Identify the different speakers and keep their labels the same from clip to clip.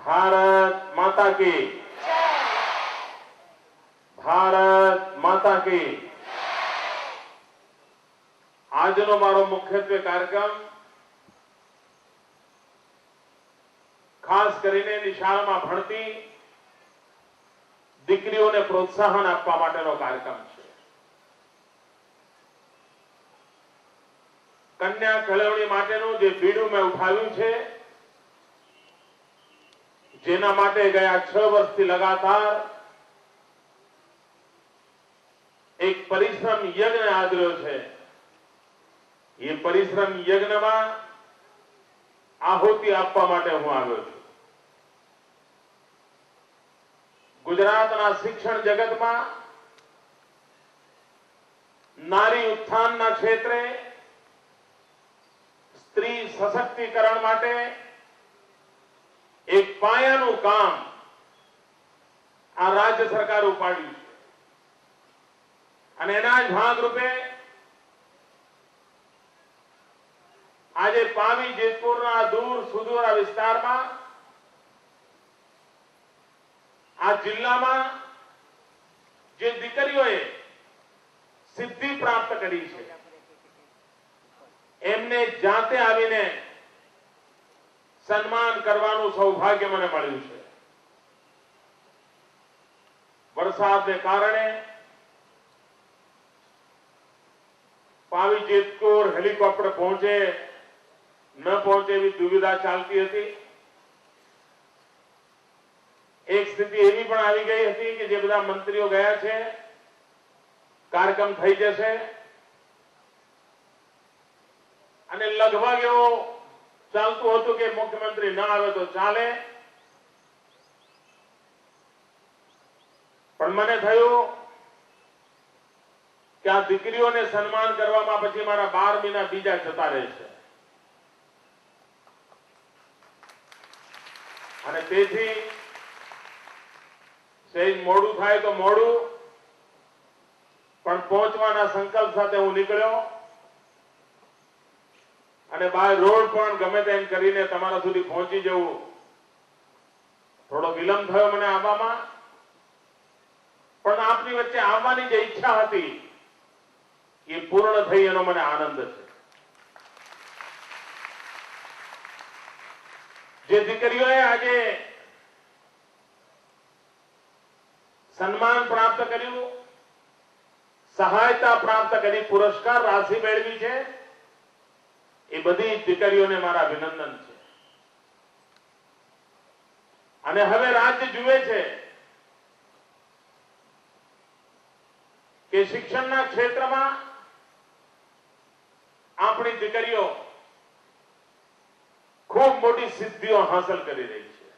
Speaker 1: भारत माता की, भारत माता की। આજનો મારો મુખ્યત્વે કાર્યક્રમ ખાસ કરીને નિશાળમાં ભણતી દીકરીઓને પ્રોત્સાહન આપવા માટેનો કાર્યક્રમ છે। કન્યા કેળવણી માટેનું જે બીડું મેં ઉઠાવ્યું છે, જેના માટે ગયા 6 વર્ષથી લગાતાર એક પરિશ્રમ યજ્ઞ આદર્યો છે। ये परिश्रम यज्ञ में आहुति आपवा माटे हूँ आव्यो छुं। गुजरातना शिक्षण जगत में नारी उत्थान क्षेत्रे स्त्री सशक्तिकरण माटे एक पायानु काम आ राज्य सरकार उपाड्યું છે અને એના જ ભાગરૂપે આજે પાવી જેતપુરના દૂર સુદૂર વિસ્તારમાં આ જિલ્લામાં જે દીકરીઓએ સિદ્ધિ પ્રાપ્ત કરી છે, એમને જાતે આવીને સન્માન કરવાનું સૌભાગ્ય મને મળ્યું છે। વરસાદને કારણે પાવી જેતપુર હેલિકોપ્ટર પહોંચે न पहुंचे एवं दुविधा चालती थी। एक स्थिति एवी पण आवी गई थी कि जे बधा मंत्रीओ गया छे, कार्यक्रम थई जशे अने लगभग एवो चालतुं हतुं कि मुख्यमंत्री न आवे तो चाले, पण मने थयुं कि आ दीकरीओने सन्मान करवामां पछी मारा 12 महीना बीजा जता रहेशे અને તેથી સહેજ મોડું થાય તો મોડું, પણ પહોંચવાના સંકલ્પ સાથે હું નીકળ્યો અને બાય રોડ પણ ગમે તેમ કરીને તમારા સુધી પહોંચી જવું। થોડો વિલંબ થયો મને આવવામાં, પણ આપની વચ્ચે આવવાની જે ઈચ્છા હતી એ પૂર્ણ થઈ, એનો મને આનંદ છે। જે દીકરીઓએ આજે સન્માન પ્રાપ્ત કર્યું, સહાયતા પ્રાપ્ત કરી, પુરસ્કાર રાશિ મેળવી છે, એ બધી દીકરીઓને મારા અભિનંદન છે। અને હવે રાજ્ય જુએ છે કે શિક્ષણના ક્ષેત્રમાં આપણી દીકરીઓ खूब मोटी सिद्धियों हासिल करी रही है।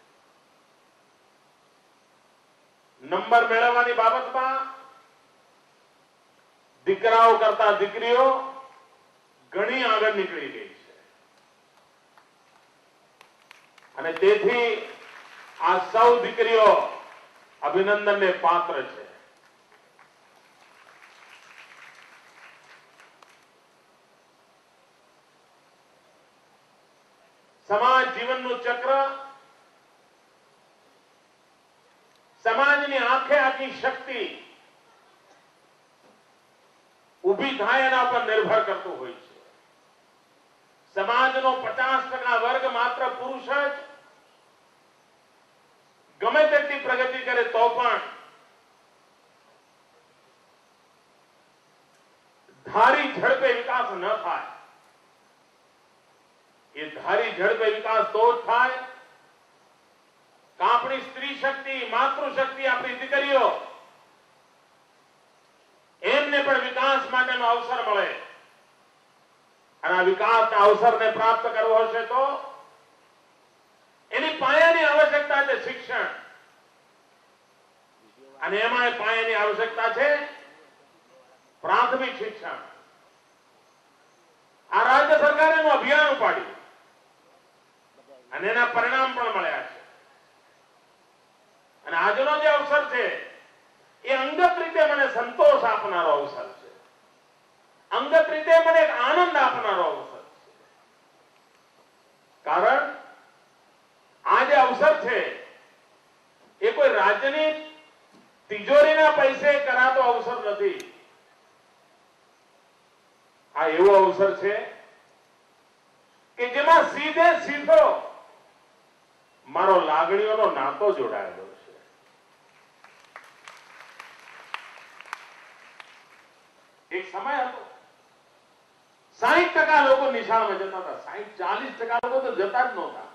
Speaker 1: नंबर मेळववानी बाबतमां दीकराओ करता दीकरीओ घणी आगळ निकળી गई છે અને તેથી આ સૌ દીકરીઓ અભિનંદનને પાત્ર છે। समाज जीवनનું ચક્ર સમાજની આંખે આખી શક્તિ ઊભી થાય એના પર નિર્ભર કરતું હોય છે। સમાજનો 50% વર્ગ માત્ર પુરુષ જ ગમે તેટલી પ્રગતિ કરે તો પણ ધારી ઝડપે વિકાસ ન થાય। ये धारी झड़पे विकास तो थाय अपनी स्त्री शक्ति, मातृशक्ति, अपनी दीकरीओ एमने पण विकास माटेनो अवसर मळे अने आ विकासना अवसरने प्राप्त करवो हशे तो एनी पायानी आवश्यकता छे शिक्षण अने एमांय पायानी आवश्यकता छे प्राथमिक शिक्षण। आ राज्य सरकारे एनुं अभियान उपाड्युं અને એના પરિણામ પણ મળ્યા છે। અને આજનો જે અવસર છે એ અંગત રીતે મને સંતોષ આપનારો અવસર છે, અંગત રીતે મને એક આનંદ આપનારો અવસર છે। કારણ આ જે અવસર છે રાજ્યની તિજોરીના પૈસે કરાતો અવસર નથી. આ એવો અવસર છે કે જેમાં સીધે સીધો મારો લાગણીઓનો નાતો જોડાયેલો છે. એક સમય હતો 60% લોકો નિશાળમાં જતા હતા. 40% લોકો તો જતા જ નહોતા.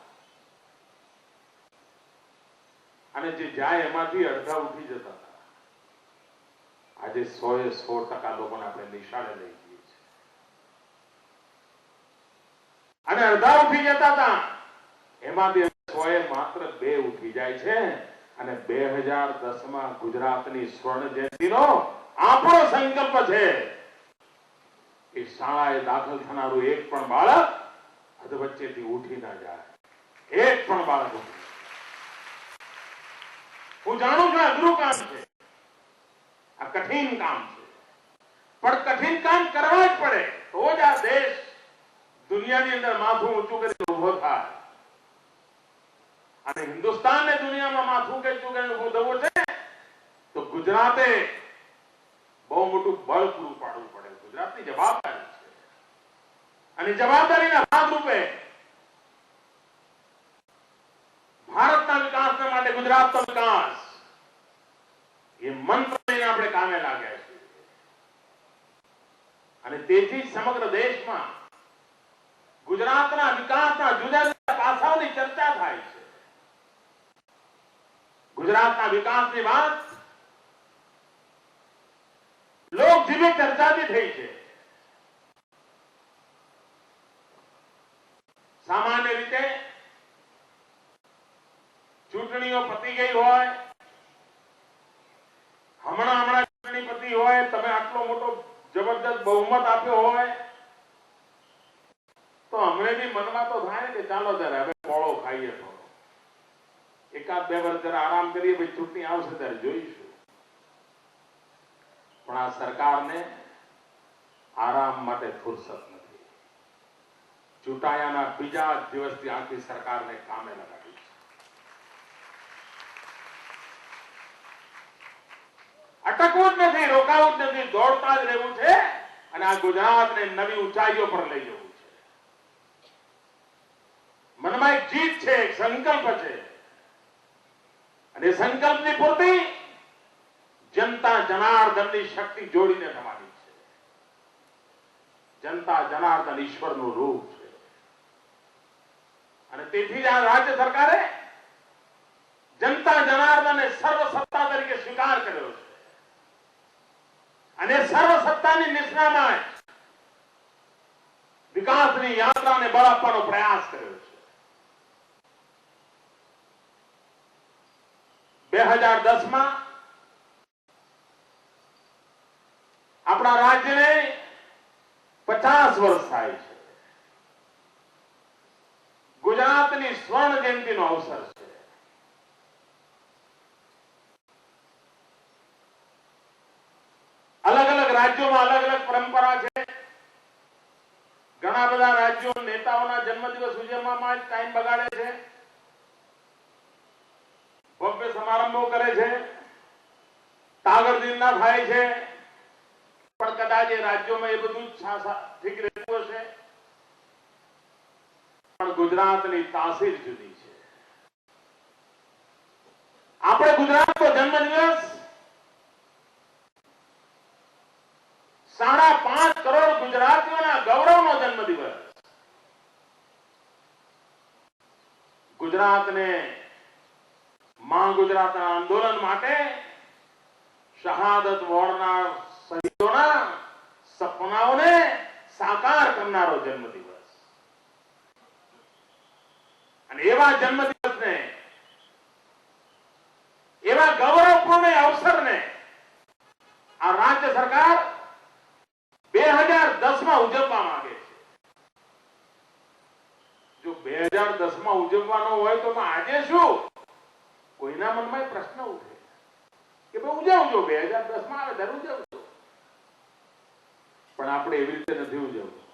Speaker 1: અને જે જાય એમાંથી અડધા ઉઠી જતા હતા. આજે 100% લોકોને આપણે નિશાળે લઈ જઈએ છીએ. અને અડધા ઉઠી જતા હતા એમાંથી 100 માત્ર 2 ઉઠી જાય છે. અને 2010માં ગુજરાતની સ્વર્ણ જયંતિનો આપણો સંકલ્પ છે કે શાળાએ દાખલ થનારું એક પણ બાળક અધવચ્ચેથી ઉઠી ના જાય. એક પણ બાળક ઉઠી. હું જાણું છું અઘરું કામ છે, આ કઠિન કામ છે, પણ કઠિન કામ કરવા જ પડે તો જ આ દેશ દુનિયાની અંદર માથું ઊંચું કરી ઉભો થાય. અને હિન્દુસ્તાનને દુનિયામાં માથું ઊંચું કરી ઉભો થવો છે તો ગુજરાતે બહુ મોટું બળ પૂરું પાડવું પડે. ગુજરાતની જવાબદારી છે અને જવાબદારીના ભાગરૂપે ભારતના વિકાસના માટે ગુજરાતનો વિકાસ એ મંત્ર લઈને આપણે કામે લાગ્યા છીએ. અને તેથી સમગ્ર દેશમાં ગુજરાતના વિકાસના જુદા જુદા પાસાઓની ચર્ચા થાય છે. ગુજરાતના વિકાસની વાત લોકજીવી ચર્ચાથી થઈ છે. સામાન્ય રીતે ચૂંટણીઓ પતી ગઈ હોય, હમણાં ચૂંટણી પતી હોય, તમે આટલો મોટો જબરદસ્ત બહુમત આપ્યો હોય તો હમણે બી મનમાં તો થાય કે ચાલો ત્યારે હવે મોળો ખાઈએ, થોડો 1-2 વર્ષ જરા આરામ કરીએ, ભાઈ ચૂંટણી આવશે ત્યારે જોઈશું. પણ આ સરકારને આરામ માટે ફુરસત નથી. ચૂંટાયાના બીજા દિવસથી આખી સરકારને કામે લગાડી છે. અટકવું જ નથી, રોકાવું જ નથી, દોડતા જ રહેવું છે અને આ ગુજરાતને નવી ઊંચાઈઓ પર લઈ જવું છે. મનમાં એક જીત છે, એક સંકલ્પ છે અને સંકલ્પની પૂર્તિ જનતા જનાર્દનની શક્તિ જોડીને થવાની છે. જનતા જનાર્દન ઈશ્વરનું રૂપ છે અને તેથી જ આ રાજ્ય સરકારે જનતા જનાર્દનને સર્વસત્તા તરીકે સ્વીકાર કર્યો છે અને સર્વસત્તાની નિષ્ણામાં વિકાસની યાત્રાને બળ આપવાનો પ્રયાસ કર્યો છે. 2010માં આપણા રાજ્યને 50 વર્ષ થાય છે. ગુજરાતની સ્વર્ણ જયંતિનો અવસર છે. અલગ અલગ રાજ્યોમાં અલગ અલગ પરંપરા છે. ઘણા બધા રાજ્યો નેતાઓના જન્મદિવસ ઉજવવામાં જ ટાઈમ બગાડે છે, ભવ્ય સમારંભો કરે છે, તાગરદિલના થાય છે. પણ કદાચ એ રાજ્યોમાં એ બધું ઠીક રહેતું હશે, પણ ગુજરાતની તાસીર જુદી છે. આપણે ગુજરાતનો જન્મદિવસ 5.5 કરોડ ગુજરાતીઓના ગૌરવનો જન્મદિવસ. ગુજરાતને ગુજરાતના આંદોલન માટે શહાદત વોરનાર શહીદોના સપનાઓને સાકાર કરનારો જન્મદિવસ. અને એવા જન્મદિવસને, એવા ગૌરવપૂર્ણ અવસરને આ રાજ્ય સરકાર 2010માં ઉજવવા માંગે છે. જો 2010માં ઉજવવાનો હોય તો આજે શું? કોઈના મનમાં એક પ્રશ્ન ઉઠે કે ભાઈ ઉજવજો, 2010માં આવે ત્યારે ઉજવજો. પણ આપણે એવી રીતે નથી ઉજવવું.